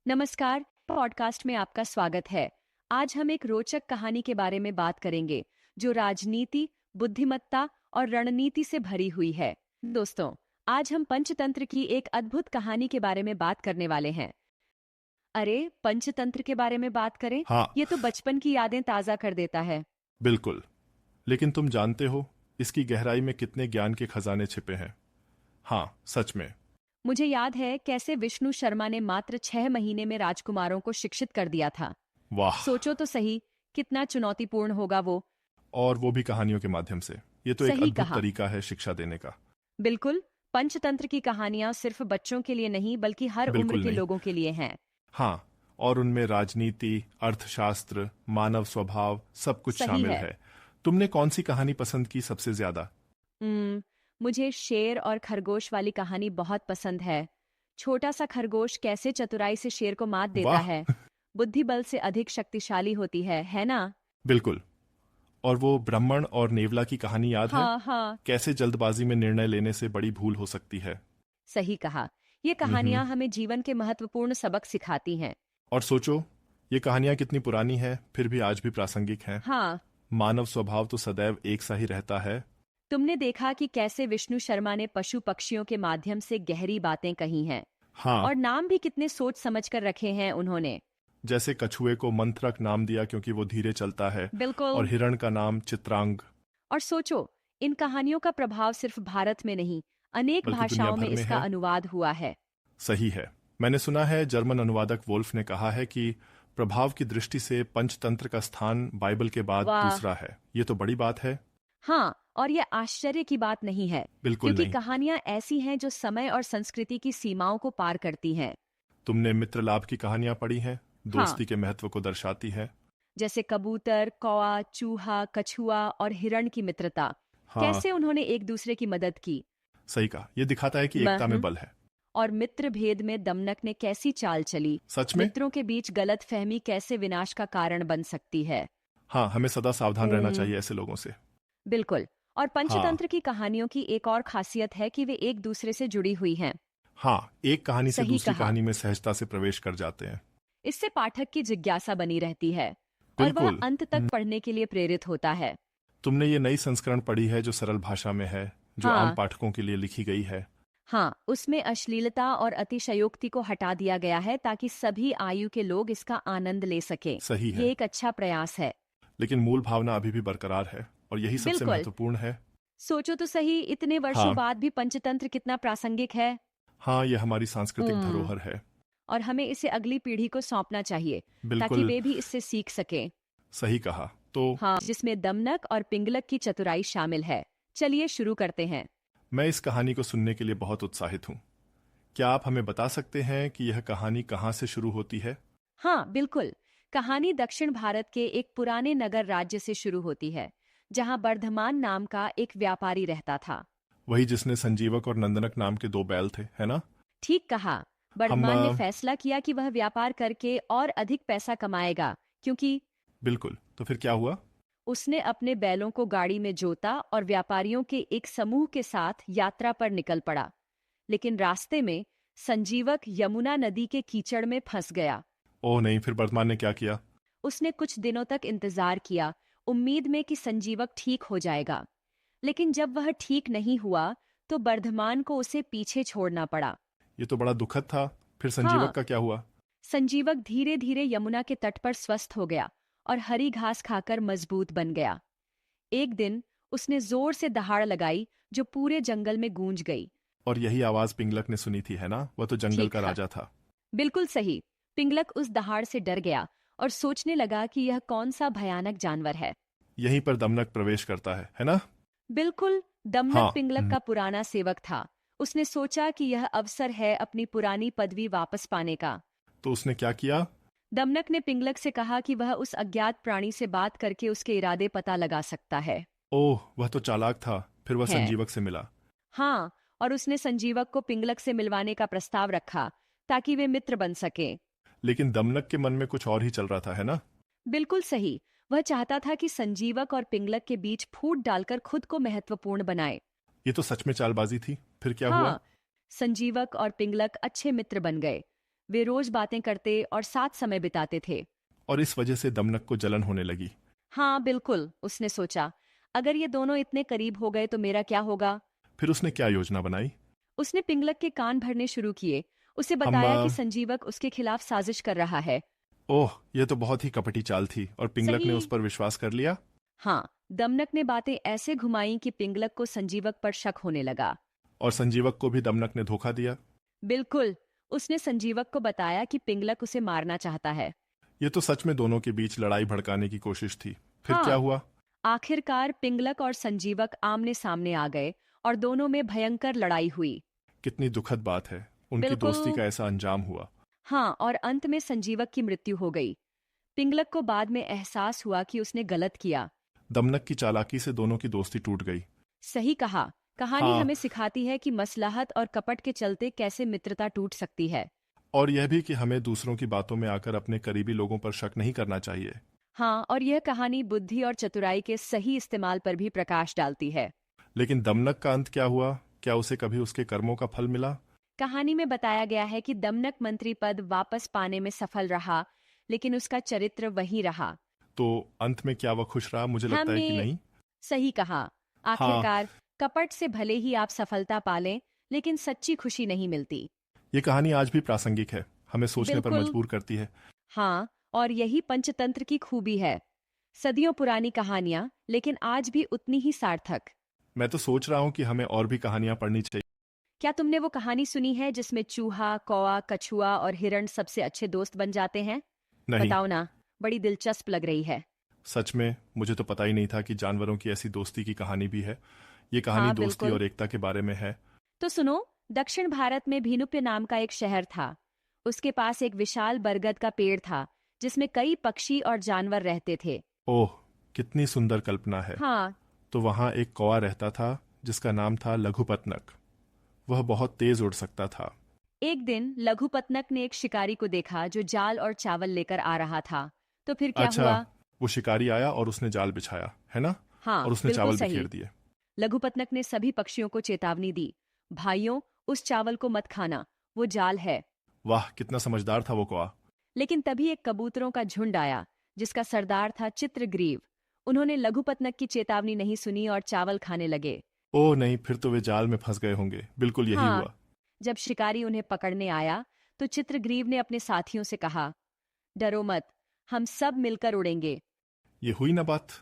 नमस्कार, पॉडकास्ट में आपका स्वागत है। आज हम एक रोचक कहानी के बारे में बात करेंगे जो राजनीति, बुद्धिमत्ता और रणनीति से भरी हुई है। दोस्तों, आज हम पंचतंत्र की एक अद्भुत कहानी के बारे में बात करने वाले हैं। अरे, पंचतंत्र के बारे में बात करें? हाँ, ये तो बचपन की यादें ताजा कर देता है। बिल्कुल। लेकिन तुम जानते हो इसकी गहराई में कितने ज्ञान के खजाने छिपे हैं। हाँ, सच में। मुझे याद है कैसे विष्णु शर्मा ने मात्र 6 महीने में राजकुमारों को शिक्षित कर दिया था। वाह। सोचो तो सही, कितना चुनौतीपूर्ण होगा वो। और वो भी कहानियों के माध्यम से। ये तो एक सही अद्भुत कहा। तरीका है शिक्षा देने का। बिल्कुल, पंचतंत्र की कहानियां सिर्फ बच्चों के लिए नहीं बल्कि हर उम्र बिल्कुल के नहीं। लोगों के लिए हैं। हाँ, और उनमें राजनीति, अर्थशास्त्र, मानव स्वभाव सब कुछ सही शामिल है। है। तुमने कौन सी कहानी पसंद की सबसे ज्यादा? मुझे शेर और खरगोश वाली कहानी बहुत पसंद है। छोटा सा खरगोश कैसे चतुराई से शेर को मात देता वाह। है। बुद्धि बल से अधिक शक्तिशाली होती है ना? बिल्कुल। और वो ब्राह्मण और नेवला की कहानी याद है? हाँ हाँ, कैसे जल्दबाजी में निर्णय लेने से बड़ी भूल हो सकती है। सही कहा। ये हम्म। कहानियां हमें जीवन के महत्वपूर्ण सबक सिखाती हैं। और सोचो, ये कहानियां कितनी पुरानी है फिर भी आज भी प्रासंगिक हैं। हाँ, मानव स्वभाव तो सदैव एक सा ही रहता है। तुमने देखा कि कैसे विष्णु शर्मा ने पशु पक्षियों के माध्यम से गहरी बातें कही हैं। हाँ, और नाम भी कितने सोच समझ कर रखे हैं उन्होंने। जैसे कछुए को मंत्रक नाम दिया क्योंकि वो धीरे चलता है, और बिल्कुल। हिरण का नाम चित्रांग। और सोचो, इन कहानियों का प्रभाव सिर्फ भारत में नहीं, अनेक बल्कि दुनिया भाषाओं में भर में इसका है। अनुवाद हुआ है। सही है। मैंने सुना है जर्मन अनुवादक वोल्फ ने कहा है कि प्रभाव की दृष्टि से पंचतंत्र का स्थान बाइबल के बाद वाह। दूसरा है। ये तो बड़ी बात है। हाँ, और यह आश्चर्य की बात नहीं है, बिल्कुल क्योंकि नहीं। कहानियां ऐसी हैं जो समय और संस्कृति की सीमाओं को पार करती हैं। तुमने मित्र लाभ की कहानियां पढ़ी हैं? हाँ, दोस्ती के महत्व को दर्शाती है। जैसे कबूतर, कौआ, चूहा, कछुआ और हिरण की मित्रता। हाँ, कैसे उन्होंने एक दूसरे की मदद की। सही कहा। ये दिखाता है कि एकता में बल है। और मित्र भेद में दमनक ने कैसी चाल चली। सच में। मित्रों के बीच गलत फहमी कैसे विनाश का कारण बन सकती है। हाँ, हमें सदा सावधान रहना चाहिए ऐसे लोगों से। बिल्कुल। और हाँ पंचतंत्र की कहानियों की एक और खासियत है कि वे एक दूसरे से जुड़ी हुई हैं। हाँ, एक कहानी से सही दूसरी कहा। कहानी में सहजता से प्रवेश कर जाते हैं। इससे पाठक की जिज्ञासा बनी रहती है और वह बिल्कुल। अंत तक पढ़ने के लिए प्रेरित होता है। तुमने ये नई संस्करण पढ़ी है जो सरल भाषा में है, जो आम हाँ पाठकों के लिए लिखी गई है? हाँ, उसमें अश्लीलता और अतिशयोक्ति को हटा दिया गया है ताकि सभी आयु के लोग इसका आनंद ले सके। सही ये है। एक अच्छा प्रयास है। लेकिन मूल भावना अभी भी बरकरार है, और यही सबसे बिल्कुल। महत्वपूर्ण है। सोचो तो सही, इतने वर्षों हाँ। बाद भी पंचतंत्र कितना प्रासंगिक है। हाँ, ये हमारी सांस्कृतिक हम्म धरोहर है। और हमें इसे अगली पीढ़ी को सौंपना चाहिए ताकि बिल्कुल वे भी इससे सीख सकें। सही कहा। तो हाँ, जिसमें दमनक और पिंगलक की चतुराई शामिल है। चलिए शुरू करते हैं। मैं इस कहानी को सुनने के लिए बहुत उत्साहित हूँ। क्या आप हमें बता सकते हैं कि यह कहानी कहाँ से शुरू होती है? हाँ बिल्कुल, कहानी दक्षिण भारत के एक पुराने नगर राज्य से शुरू होती है जहाँ बर्धमान नाम का एक व्यापारी रहता था। वही जिसने संजीवक और नंदनक नाम के 2 बैल थे, है ना? ठीक कहा। हम बर्धमान ने फैसला किया कि वह व्यापार करके और अधिक पैसा कमाएगा, क्योंकि बिल्कुल। तो फिर क्या हुआ? उसने अपने बैलों को गाड़ी में जोता और व्यापारियों के एक समूह के साथ यात्रा पर निकल पड़ा। लेकिन रास्ते में संजीवक यमुना नदी के कीचड़ में फंस गया। ओह नहीं, फिर वर्तमान ने क्या किया? उसने कुछ दिनों तक इंतजार किया, उम्मीद में कि संजीवक ठीक हो जाएगा। लेकिन जब वह ठीक नहीं हुआ तो बर्धमान को उसे पीछे छोड़ना पड़ा। ये तो बड़ा दुखद था। फिर संजीवक हाँ, का क्या हुआ? संजीवक धीरे धीरे यमुना के तट पर स्वस्थ हो गया और हरी घास खाकर मजबूत बन गया। एक दिन उसने जोर से दहाड़ लगाई जो पूरे जंगल में गूंज गई। और यही आवाज पिंगलक ने सुनी थी, है ना? वह तो जंगल ठीक का है, राजा था। बिल्कुल सही। पिंगलक उस दहाड़ से डर गया और सोचने लगा कि यह कौन सा भयानक जानवर है। यहीं पर दमनक प्रवेश करता है ना? बिल्कुल, दमनक हाँ। पिंगलक का पुराना सेवक था। उसने सोचा कि यह अवसर है अपनी पुरानी पदवी वापस पाने का। तो उसने क्या किया? दमनक ने पिंगलक से कहा कि वह उस अज्ञात प्राणी से बात करके उसके इरादे पता लगा सकता है। ओह, वह तो चालाक था। फिर वह है संजीवक से मिला। हाँ, और उसने संजीवक को पिंगलक से मिलवाने का प्रस्ताव रखा ताकि वे मित्र बन सके। लेकिन दमनक के मन में कुछ और ही चल रहा था, है ना? बिल्कुल सही। वह चाहता था कि संजीवक और पिंगलक के बीच फूट डालकर खुद को महत्वपूर्ण बनाए। ये तो सच में चालबाजी थी। फिर क्या हुआ? हाँ, संजीवक और पिंगलक अच्छे मित्र बन गए। वे रोज बातें करते और साथ समय बिताते थे। और इस वजह से दमनक को जलन होने लगी। हाँ बिल्कुल, उसने सोचा, अगर ये दोनों इतने करीब हो गए तो मेरा क्या होगा। फिर उसने क्या योजना बनाई? उसने पिंगलक के कान भरने शुरू किए। उसे हम बताया कि संजीवक उसके खिलाफ साजिश कर रहा है। ओह, यह तो बहुत ही कपटी चाल थी और पिंगलक ने सही। उस पर विश्वास कर लिया। हाँ, दमनक ने बातें ऐसे घुमाई कि पिंगलक को संजीवक पर शक होने लगा। और संजीवक को भी दमनक ने धोखा दिया। बिल्कुल, उसने संजीवक को बताया कि पिंगलक उसे मारना चाहता है। ये तो सच में दोनों के बीच लड़ाई भड़काने की कोशिश थी। फिर क्या हाँ, हुआ? आखिरकार पिंगलक और संजीवक आमने सामने आ गए और दोनों में भयंकर लड़ाई हुई। कितनी दुखद बात है, उनकी दोस्ती बिल्कुल। का ऐसा अंजाम हुआ। हाँ, और अंत में संजीवक की मृत्यु हो गई। पिंगलक को बाद में एहसास हुआ कि उसने गलत किया। दमनक की चालाकी से दोनों की दोस्ती टूट गई। सही कहा। कहानी हाँ, हमें सिखाती है कि मसलहत और कपट के चलते कैसे मित्रता टूट सकती है। और यह भी कि हमें दूसरों की बातों में आकर अपने करीबी लोगों पर शक नहीं करना चाहिए। हाँ, और यह कहानी बुद्धि और चतुराई के सही इस्तेमाल पर भी प्रकाश डालती है। लेकिन दमनक का अंत क्या हुआ? क्या उसे कभी उसके कर्मों का फल मिला? कहानी में बताया गया है कि दमनक मंत्री पद वापस पाने में सफल रहा, लेकिन उसका चरित्र वही रहा। तो अंत में क्या वह खुश रहा? मुझे लगता है हमने कि नहीं। सही कहा। हाँ, आखिरकार कपट से भले ही आप सफलता पालें, लेकिन सच्ची खुशी नहीं मिलती। ये कहानी आज भी प्रासंगिक है, हमें सोचने पर बिल्कुल। मजबूर करती है। हाँ, और यही पंचतंत्र की खूबी है। सदियों पुरानी कहानियां, लेकिन आज भी उतनी ही सार्थक। मैं तो सोच रहा हूँ कि हमें और भी कहानियां पढ़नी चाहिए। क्या तुमने वो कहानी सुनी है जिसमें चूहा, कौवा, कछुआ और हिरण सबसे अच्छे दोस्त बन जाते हैं? नहीं, बताओ ना, बड़ी दिलचस्प लग रही है। सच में मुझे तो पता ही नहीं था कि जानवरों की ऐसी दोस्ती की कहानी भी है। ये कहानी हाँ दोस्ती बिल्कुल। और एकता के बारे में है। तो सुनो, दक्षिण भारत में भीनुप्य नाम का एक शहर था। उसके पास एक विशाल बरगद का पेड़ था, जिसमें कई पक्षी और जानवर रहते थे। ओह, कितनी सुंदर कल्पना है। हाँ। तो वहाँ एक कौवा रहता था जिसका नाम था लघुपतनक। वह बहुत तेज उड़ सकता था। एक दिन लघुपतनक ने एक शिकारी को देखा जो जाल और चावल लेकर आ रहा था। तो फिर क्या अच्छा, हुआ? वो शिकारी आया और उसने जाल बिछाया, है ना? हाँ और उसने बिल्कुल चावल सही। बिखेर दिए। लघुपतनक ने सभी पक्षियों को चेतावनी दी, भाइयों, उस चावल को मत खाना, वो जाल है। वाह, कितना समझदार था वो कौवा। लेकिन तभी एक कबूतरों का झुंड आया, जिसका सरदार था चित्रग्रीव। उन्होंने लघुपतनक की चेतावनी नहीं सुनी और चावल खाने लगे। ओह नहीं, फिर तो वे जाल में फंस गए होंगे। बिल्कुल यही हाँ, हुआ। जब शिकारी उन्हें पकड़ने आया तो चित्रग्रीव ने अपने साथियों से कहा, डरो मत, हम सब मिलकर उड़ेंगे। ये हुई ना बात।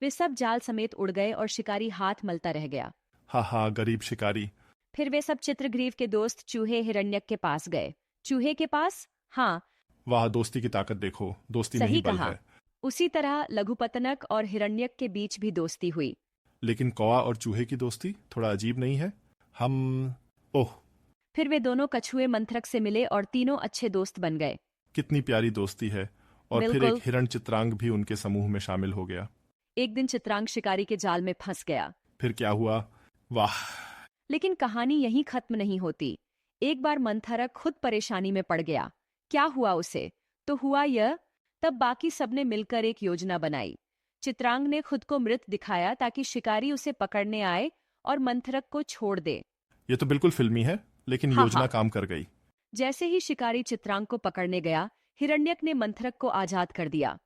वे सब जाल समेत उड़ गए और शिकारी हाथ मलता रह गया। हाँ हाँ, गरीब शिकारी। फिर वे सब चित्रग्रीव के दोस्त चूहे हिरण्यक के पास गए। चूहे के पास? हाँ। वाह, दोस्ती की ताकत देखो, दोस्ती में ही सही बल कहा। है। उसी तरह लघुपतनक और हिरण्यक के बीच भी दोस्ती हुई। लेकिन कौवा और चूहे की दोस्ती थोड़ा अजीब नहीं है? हम ओह, फिर वे दोनों कछुए मंथरक से मिले और तीनों अच्छे दोस्त बन गए। कितनी प्यारी दोस्ती है। और फिर एक बिल्कुल। हिरण चित्रांग भी उनके समूह में शामिल हो गया। एक दिन चित्रांग शिकारी के जाल में फंस गया। फिर क्या हुआ? वाह। लेकिन कहानी यहीं खत्म नहीं होती। एक बार मंथरक खुद परेशानी में पड़ गया। क्या हुआ उसे? तो हुआ यह, तब बाकी सबने मिलकर एक योजना बनाई। चित्रांग ने खुद को मृत दिखाया ताकि शिकारी उसे पकड़ने आए और मंथरक को छोड़ दे। ये तो बिल्कुल फिल्मी है, लेकिन हाँ योजना हाँ। काम कर गई। जैसे ही शिकारी चित्रांग को पकड़ने गया, हिरण्यक ने मंथरक को आजाद कर दिया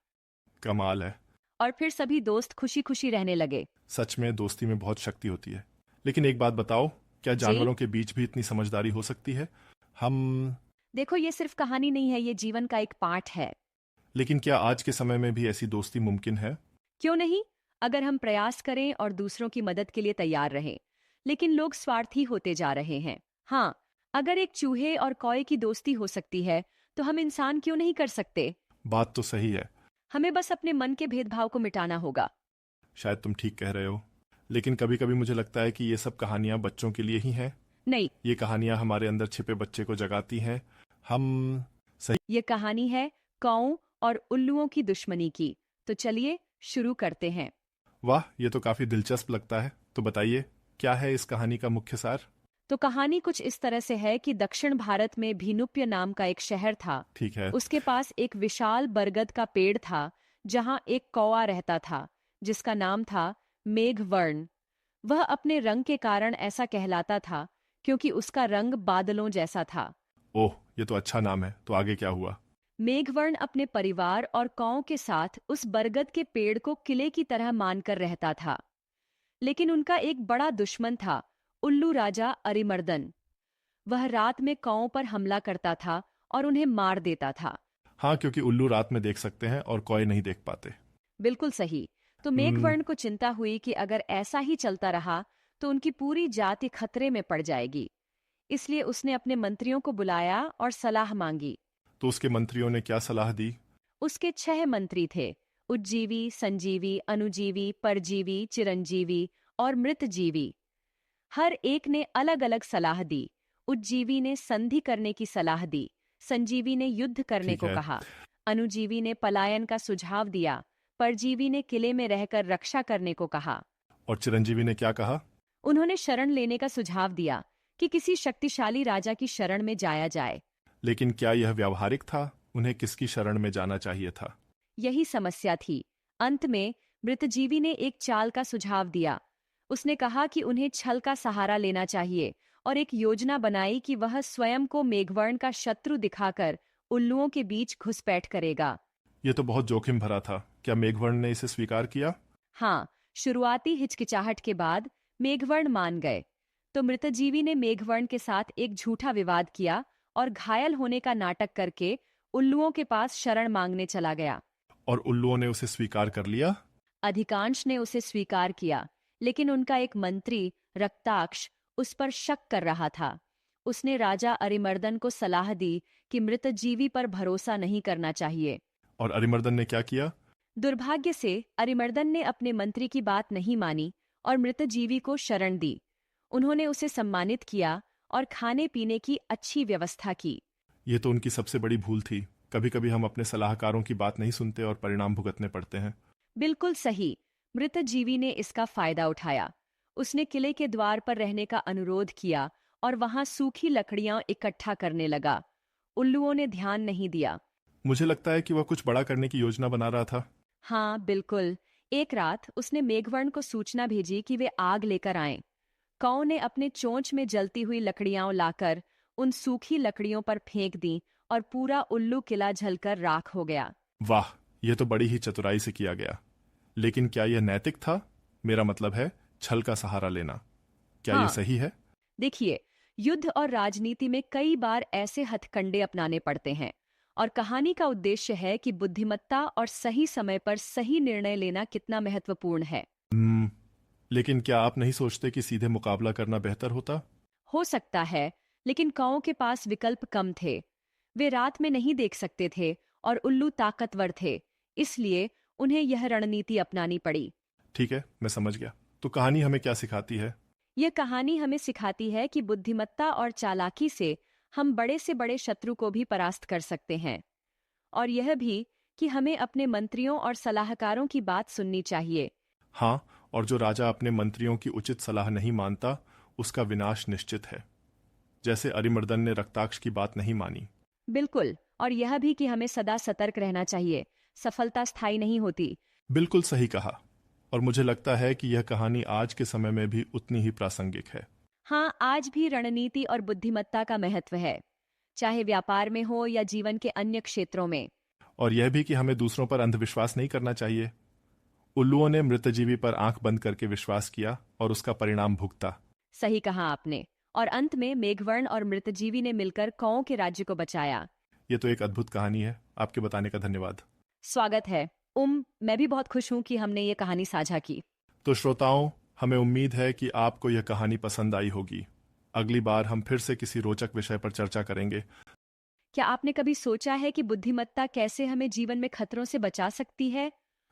कमाल है। और फिर सभी दोस्त खुशी खुशी रहने लगे। सच में दोस्ती में बहुत शक्ति होती है। लेकिन एक बात बताओ, क्या जी? जानवरों के बीच भी इतनी समझदारी हो सकती है? हम देखो, ये सिर्फ कहानी नहीं है, ये जीवन का एक पाठ है। लेकिन क्या आज के समय में भी ऐसी दोस्ती मुमकिन है? क्यों नहीं, अगर हम प्रयास करें और दूसरों की मदद के लिए तैयार रहें। लेकिन लोग स्वार्थी होते जा रहे हैं। हाँ, अगर एक चूहे और कौए की दोस्ती हो सकती है, तो हम इंसान क्यों नहीं कर सकते? बात तो सही है। हमें बस अपने मन के भेदभाव को मिटाना होगा। शायद तुम ठीक कह रहे हो। लेकिन कभी कभी मुझे लगता है कि ये सब कहानियां बच्चों के लिए ही हैं। नहीं, ये कहानियां हमारे अंदर छिपे बच्चे को जगाती हैं। हम ये कहानी है कौओं और उल्लुओं की दुश्मनी की। तो चलिए शुरू करते हैं। वाह, ये तो काफी दिलचस्प लगता है। तो बताइए, क्या है इस कहानी का मुख्य सार? तो कहानी कुछ इस तरह से है कि दक्षिण भारत में भीनुप्य नाम का एक शहर था। ठीक है। उसके पास एक विशाल बरगद का पेड़ था, जहां एक कौवा रहता था, जिसका नाम था मेघवर्ण। वह अपने रंग के कारण ऐसा कहलाता था, क्योंकि उसका रंग बादलों जैसा था। ओह, ये तो अच्छा नाम है। तो आगे क्या हुआ? मेघवर्ण अपने परिवार और कौओं के साथ उस बरगद के पेड़ को किले की तरह मानकर रहता था। लेकिन उनका एक बड़ा दुश्मन था, उल्लू राजा अरिमर्दन। वह रात में कौओं पर हमला करता था और उन्हें मार देता था। हाँ, क्योंकि उल्लू रात में देख सकते हैं और कौए नहीं देख पाते। बिल्कुल सही। तो हम्म, मेघवर्ण को चिंता हुई कि अगर ऐसा ही चलता रहा तो उनकी पूरी जाति खतरे में पड़ जाएगी। इसलिए उसने अपने मंत्रियों को बुलाया और सलाह मांगी। तो उसके मंत्रियों ने क्या सलाह दी? उसके 6 मंत्री थे, उज्जीवी, संजीवी, अनुजीवी, परजीवी, चिरंजीवी और मृतजीवी। हर एक ने अलग अलग सलाह दी। उज्जीवी ने संधि करने की सलाह दी, संजीवी ने युद्ध करने ठीक को है। कहा, अनुजीवी ने पलायन का सुझाव दिया, परजीवी ने किले में रहकर रक्षा करने को कहा। और चिरंजीवी ने क्या कहा? उन्होंने शरण लेने का सुझाव दिया कि किसी शक्तिशाली राजा की शरण में जाया जाए। लेकिन क्या यह व्यावहारिक था? उन्हें किसकी शरण में जाना चाहिए था? यही समस्या थी। अंत में मृतजीवी ने एक चाल का सुझाव दिया। उसने कहा कि उन्हें छल का सहारा लेना चाहिए और एक योजना बनाई कि वह स्वयं को मेघवर्ण का शत्रु दिखाकर उल्लुओं के बीच घुसपैठ करेगा। यह तो बहुत जोखिम भरा था। क्या मेघवर्ण ने इसे स्वीकार किया? हाँ, शुरुआती हिचकिचाहट के बाद मेघवर्ण मान गए। तो मृतजीवी ने मेघवर्ण के साथ एक झूठा विवाद किया और घायल होने का नाटक करके उल्लुओं के पास शरण मांगने चला गया। और उल्लुओं ने उसे स्वीकार कर लिया? अधिकांश ने उसे स्वीकार किया, लेकिन उनका एक मंत्री रक्ताक्ष उस पर शक कर रहा था। उसने राजा अरिमर्दन को सलाह दी कि मृतजीवी पर भरोसा नहीं करना चाहिए। और अरिमर्दन ने क्या किया? दुर्भाग्य से अरिमर्दन ने अपने मंत्री की बात नहीं मानी और मृतजीवी को शरण दी। उन्होंने उसे सम्मानित किया और खाने पीने की अच्छी व्यवस्था की। यह तो उनकी सबसे बड़ी भूल थी। कभी कभी हम अपने सलाहकारों की बात नहीं सुनते और परिणाम भुगतने पड़ते हैं। बिल्कुल सही। मृतजीवी ने इसका फायदा उठाया। उसने किले के द्वार पर रहने का अनुरोध किया और वहां सूखी लकड़ियां इकट्ठा करने लगा। उल्लुओं ने ध्यान नहीं दिया। मुझे लगता है कि वह कुछ बड़ा करने की योजना बना रहा था। हाँ, बिल्कुल। एक रात उसने मेघवर्ण को सूचना भेजी कि वे आग लेकर आएं। कौ ने अपने चोंच में जलती हुई लकड़ियां लाकर उन सूखी लकड़ियों पर फेंक दी और पूरा उल्लू किला जलकर राख हो गया। वाह, यह तो बड़ी ही चतुराई से किया गया। लेकिन क्या यह नैतिक था? मेरा मतलब है, छल का सहारा लेना। क्या यह हाँ, सही है? देखिए, युद्ध और राजनीति में कई बार ऐसे हथकंडे अपनाने पड़ते हैं और कहानी का उद्देश्य है कि बुद्धिमत्ता और सही समय पर सही निर्णय लेना कितना महत्वपूर्ण है। हम्म, लेकिन क्या आप नहीं सोचते कि सीधे मुकाबला करना बेहतर होता? हो सकता है, लेकिन कौओं के पास विकल्प कम थे। वे रात में नहीं देख सकते थे और उल्लू ताकतवर थे। इसलिए उन्हें यह रणनीति अपनानी पड़ी। ठीक है, मैं समझ गया। तो कहानी हमें क्या सिखाती है? यह कहानी हमें सिखाती है कि बुद्धिमत्ता और चालाकी से हम बड़े से बड़े शत्रु को भी परास्त कर सकते हैं। और यह भी कि हमें अपने मंत्रियों और सलाहकारों की बात सुननी चाहिए। हाँ, और जो राजा अपने मंत्रियों की उचित सलाह नहीं मानता, उसका विनाश निश्चित है। जैसे अरिमर्दन ने रक्ताक्ष की बात नहीं मानी। बिल्कुल। और यह भी कि हमें सदा सतर्क रहना चाहिए। सफलता स्थायी नहीं होती। बिल्कुल सही कहा। और मुझे लगता है कि यह कहानी आज के समय में भी उतनी ही प्रासंगिक है। हाँ, आज भी रणनीति और बुद्धिमत्ता का महत्व है, चाहे व्यापार में हो या जीवन के अन्य क्षेत्रों में। और यह भी कि हमें दूसरों पर अंधविश्वास नहीं करना चाहिए। उल्लुओं ने मृतजीवी पर आंख बंद करके विश्वास किया और उसका परिणाम भुगता। सही कहा आपने। और अंत में मेघवर्ण और मृतजीवी ने मिलकर कौओं के राज्य को बचाया। यह तो एक अद्भुत कहानी है। आपके बताने का धन्यवाद। स्वागत है। मैं भी बहुत खुश हूँ कि हमने ये कहानी साझा की। तो श्रोताओं, हमें उम्मीद है कि आपको यह कहानी पसंद आई होगी। अगली बार हम फिर से किसी रोचक विषय पर चर्चा करेंगे। क्या आपने कभी सोचा है कि बुद्धिमत्ता कैसे हमें जीवन में खतरों से बचा सकती है?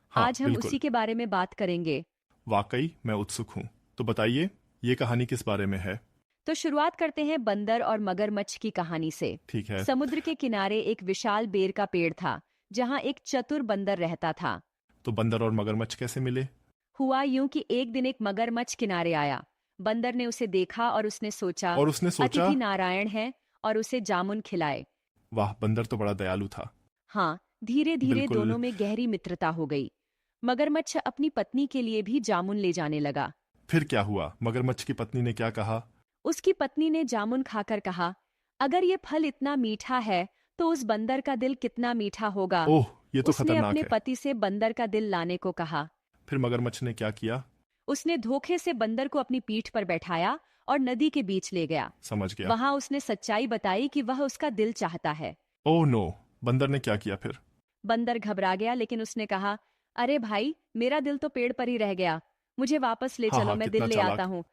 हाँ, आज हम बिल्कुल। उसी के बारे में बात करेंगे। वाकई मैं उत्सुक हूँ। तो बताइए, ये कहानी किस बारे में है? तो शुरुआत करते हैं बंदर और मगरमच्छ की कहानी से। ठीक है। समुद्र के किनारे एक विशाल बेर का पेड़ था, जहाँ एक चतुर बंदर रहता था। तो बंदर और मगरमच्छ कैसे मिले? हुआ यूं कि एक दिन एक मगरमच्छ किनारे आया। बंदर ने उसे देखा और उसने सोचा, और उसने सोचा। अतिथि नारायण है, और उसे जामुन खिलाए। वाह, बंदर तो बड़ा दयालु था। हाँ, धीरे धीरे बिल्कुल। दोनों में गहरी मित्रता हो गई। मगरमच्छ अपनी पत्नी के लिए भी जामुन ले जाने लगा। फिर क्या हुआ? मगरमच्छ की पत्नी ने क्या कहा? उसकी पत्नी ने जामुन खाकर कहा, अगर ये फल इतना मीठा है तो उस बंदर का दिल कितना मीठा होगा। ओह, ये तो उसने खतरनाक अपने है। पति से बंदर का दिल लाने को कहा। फिर मगरमच्छ ने क्या किया? उसने धोखे से बंदर को अपनी पीठ पर बैठाया और नदी के बीच ले गया। समझ गया। वहां उसने सच्चाई बताई कि वह उसका दिल चाहता है। ओह नो, बंदर ने क्या किया फिर? बंदर घबरा गया, लेकिन उसने कहा, अरे भाई, मेरा दिल तो पेड़ पर ही रह गया, मुझे वापस ले हाँ चलो, हाँ, मैं कितना दिल ले आता चालाक। हूँ।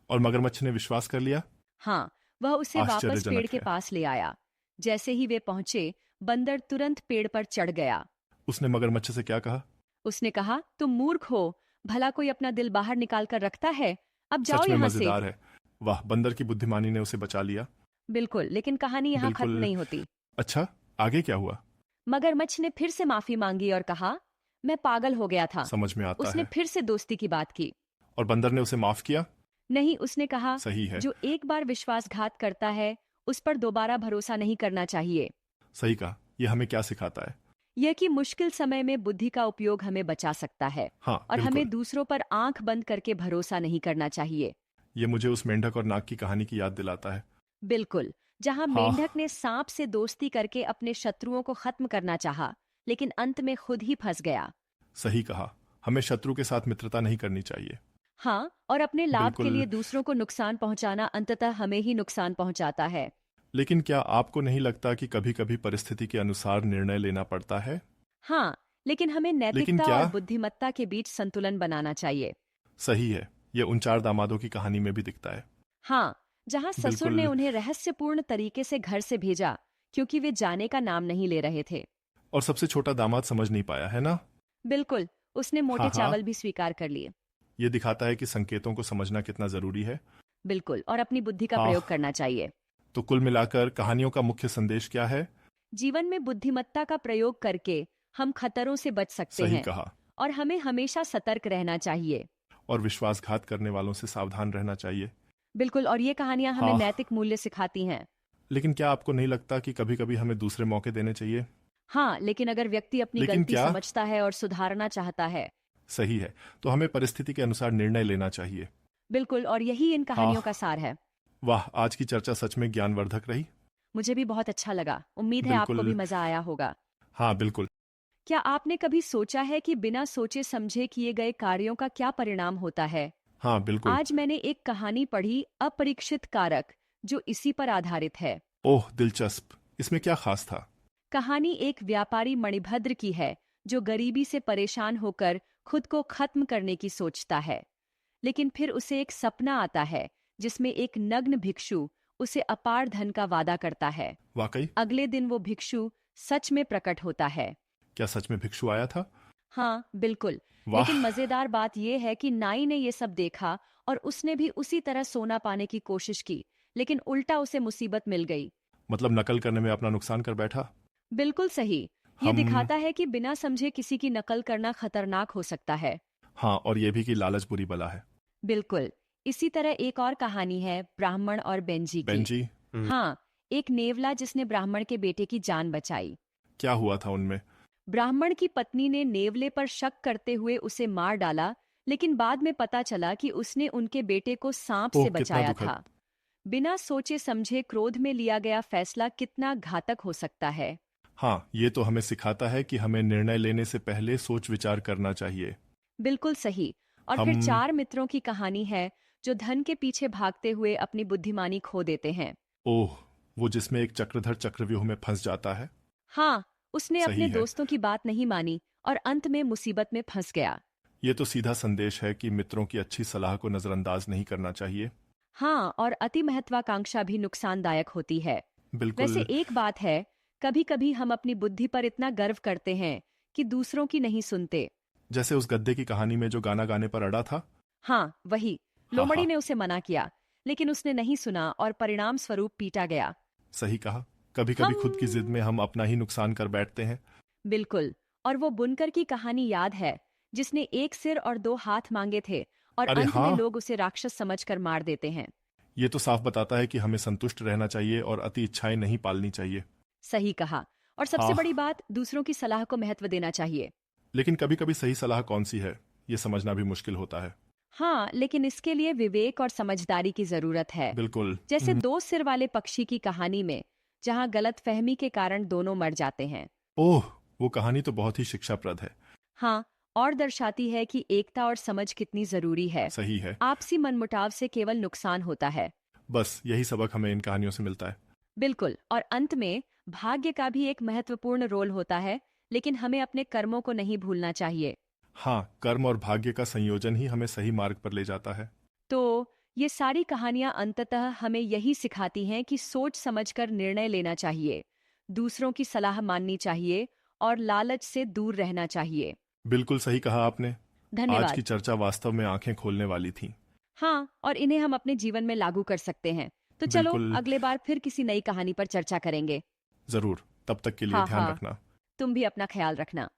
और मगरमच्छ ने विश्वास कर लिया। हाँ, वह उसे वापस पेड़ आश्चर्यजनक के है। पास ले आया। जैसे ही वे पहुंचे, बंदर तुरंत पेड़ पर चढ़ गया। उसने मगरमच्छ से क्या कहा? उसने कहा, तुम मूर्ख हो, भला कोई अपना दिल बाहर निकाल कर रखता है? अब जाओ सच में यहाँ से। मजेदार है। वाह, बंदर की बुद्धिमानी ने उसे बचा लिया। बिल्कुल, लेकिन कहानी यहाँ खत्म बिल्कुल। नहीं होती। अच्छा, आगे क्या हुआ? मगरमच्छ ने फिर से माफी मांगी और कहा, मैं पागल हो गया था। समझ में आता उसने है। फिर से दोस्ती की बात की। और बंदर ने उसे माफ किया। नहीं, उसने कहा, सही है। जो एक बार विश्वासघात करता है उस पर दोबारा भरोसा नहीं करना चाहिए। सही कहा। यह हमें क्या सिखाता है? यह कि मुश्किल समय में बुद्धि का उपयोग हमें बचा सकता है हाँ और बिल्कुल। हमें दूसरों पर आंख बंद करके भरोसा नहीं करना चाहिए। ये मुझे उस मेंढक और नाग की कहानी की याद दिलाता है। बिल्कुल, जहां हाँ। मेंढक ने सांप से दोस्ती करके अपने शत्रुओं को खत्म करना चाहा, लेकिन अंत में खुद ही फंस गया। सही कहा। हमें शत्रु के साथ मित्रता नहीं करनी चाहिए। हाँ, और अपने लाभ के बिल्कुल। लिए दूसरों को नुकसान पहुंचाना अंततः हमें ही नुकसान पहुंचाता है। लेकिन क्या आपको नहीं लगता कि कभी कभी परिस्थिति के अनुसार निर्णय लेना पड़ता है? हाँ, लेकिन हमें लेकिन नैतिकता क्या? और बुद्धिमत्ता के बीच संतुलन बनाना चाहिए। सही है। यह उन 4 दामादों की कहानी में भी दिखता है। हाँ, जहाँ ससुर बिल्कुल। ने उन्हें रहस्यपूर्ण तरीके से घर से भेजा क्योंकि वे जाने का नाम नहीं ले रहे थे। और सबसे छोटा दामाद समझ नहीं पाया, है ना? बिल्कुल, उसने मोटे हाँ। चावल भी स्वीकार कर लिए। ये दिखाता है कि संकेतों को समझना कितना जरूरी है। बिल्कुल, और अपनी बुद्धि का हाँ। प्रयोग करना चाहिए। तो कुल मिलाकर कहानियों का मुख्य संदेश क्या है? जीवन में बुद्धिमत्ता का प्रयोग करके हम खतरों से बच सकते सही हैं कहा। और हमें हमेशा सतर्क रहना चाहिए। और विश्वासघात करने वालों से सावधान रहना चाहिए। बिल्कुल, और ये कहानियां हमें हाँ। नैतिक मूल्य सिखाती हैं। लेकिन क्या आपको नहीं लगता कि कभी कभी हमें दूसरे मौके देने चाहिए? हाँ, लेकिन अगर व्यक्ति अपनी लेकिन गलती क्या? समझता है और सुधारना चाहता है। सही है। तो हमें परिस्थिति के अनुसार निर्णय लेना चाहिए। बिल्कुल, और यही इन कहानियों हाँ। का सार है। वाह, आज की चर्चा सच में ज्ञानवर्धक रही। मुझे भी बहुत अच्छा लगा। उम्मीद है आपको बिल्कुल। भी मजा आया होगा। हाँ बिल्कुल। क्या आपने कभी सोचा है कि बिना सोचे समझे किए गए कार्यों का क्या परिणाम होता है? हाँ बिल्कुल। आज मैंने एक कहानी पढ़ी, अपरीक्षित कारक, जो इसी पर आधारित है। ओह दिलचस्प। इसमें क्या खास था? कहानी एक व्यापारी मणिभद्र की है जो गरीबी से परेशान होकर खुद को खत्म करने की सोचता है। लेकिन फिर उसे एक सपना आता है जिसमें एक नग्न भिक्षु उसे अपार धन का वादा करता है। वाकई? अगले दिन वो भिक्षु सच में प्रकट होता है। क्या सच में भिक्षु आया था? हाँ बिल्कुल। वाह। लेकिन मजेदार बात यह है कि नाई ने ये सब देखा और उसने भी उसी तरह सोना पाने की कोशिश की, लेकिन उल्टा उसे मुसीबत मिल गई। मतलब नकल करने में अपना नुकसान कर बैठा। बिल्कुल सही। ये हम- दिखाता है कि बिना समझे किसी की नकल करना खतरनाक हो सकता है। हाँ, और ये भी कि लालच बुरी बला है। बिल्कुल। इसी तरह एक और कहानी है ब्राह्मण और बेंजी की। बेंजी। हाँ, एक नेवला जिसने ब्राह्मण के बेटे की जान बचाई। क्या हुआ था उनमें? ब्राह्मण की पत्नी ने नेवले पर शक करते हुए उसे मार डाला, लेकिन बाद में पता चला कि उसने उनके बेटे को सांप ओह, से कितना बचाया दुखद। था। बिना सोचे समझे क्रोध में लिया गया फैसला कितना घातक हो सकता है। हाँ, ये तो हमें सिखाता है कि हमें निर्णय लेने से पहले सोच विचार करना चाहिए। बिल्कुल सही। और फिर हम- 4 मित्रों की कहानी है जो धन के पीछे भागते हुए अपनी बुद्धिमानी खो देते हैं। ओह, वो जिसमें एक चक्रधर चक्रव्यूह में फंस जाता है। हाँ, उसने सही अपने है। दोस्तों की बात नहीं मानी और अंत में मुसीबत में फंस गया। ये तो सीधा संदेश है कि मित्रों की अच्छी सलाह को नजरअंदाज नहीं करना चाहिए। हाँ, और अति महत्वाकांक्षा भी नुकसानदायक होती है। बिल्कुल। वैसे एक बात है, कभी कभी हम अपनी बुद्धि पर इतना गर्व करते हैं कि दूसरों की नहीं सुनते। जैसे उस गद्दे की कहानी में जो गाना गाने पर अड़ा था। हाँ, वही। हाँ, लोमड़ी हाँ। ने उसे मना किया, लेकिन उसने नहीं सुना और परिणाम स्वरूप पीटा गया। सही कहा। कभी कभी खुद की हम- जिद में हम अपना ही नुकसान कर बैठते हैं। बिल्कुल। और वो बुनकर की कहानी याद है जिसने एक सिर और 2 हाथ मांगे थे और अरे अंत में हाँ। लोग उसे राक्षस समझकर मार देते हैं। ये तो साफ बताता है कि हमें संतुष्ट रहना चाहिए और अति इच्छाएं नहीं पालनी चाहिए। सही कहा। और सबसे हाँ। बड़ी बात, दूसरों की सलाह को महत्व देना चाहिए। लेकिन कभी कभी सही सलाह कौन सी है, ये समझना भी मुश्किल होता है। हाँ, लेकिन इसके लिए विवेक और समझदारी की जरूरत है। बिल्कुल। जैसे दो सिर वाले पक्षी की कहानी में, जहाँ गलतफहमी के कारण दोनों मर जाते हैं। ओह, वो कहानी तो बहुत ही शिक्षाप्रद है। हाँ, और दर्शाती है कि एकता और समझ कितनी जरूरी है। सही है। आपसी मनमुटाव से केवल नुकसान होता है। बस यही सबक हमें इन कहानियों से मिलता है। बिल्कुल। और अंत में भाग्य का भी एक महत्वपूर्ण रोल होता है, लेकिन हमें अपने कर्मों को नहीं भूलना चाहिए। हाँ, कर्म और भाग्य का संयोजन ही हमें सही मार्ग पर ले जाता है। तो ये सारी कहानियां अंततः हमें यही सिखाती हैं कि सोच समझकर निर्णय लेना चाहिए, दूसरों की सलाह माननी चाहिए और लालच से दूर रहना चाहिए। बिल्कुल सही कहा आपने। आज धन्यवाद। की चर्चा वास्तव में आंखें खोलने वाली थी। हाँ, और इन्हें हम अपने जीवन में लागू कर सकते हैं। तो चलो बिल्कुल। अगले बार फिर किसी नई कहानी पर चर्चा करेंगे। जरूर। तब तक के लिए हाँ ध्यान हाँ, रखना। तुम भी अपना ख्याल रखना।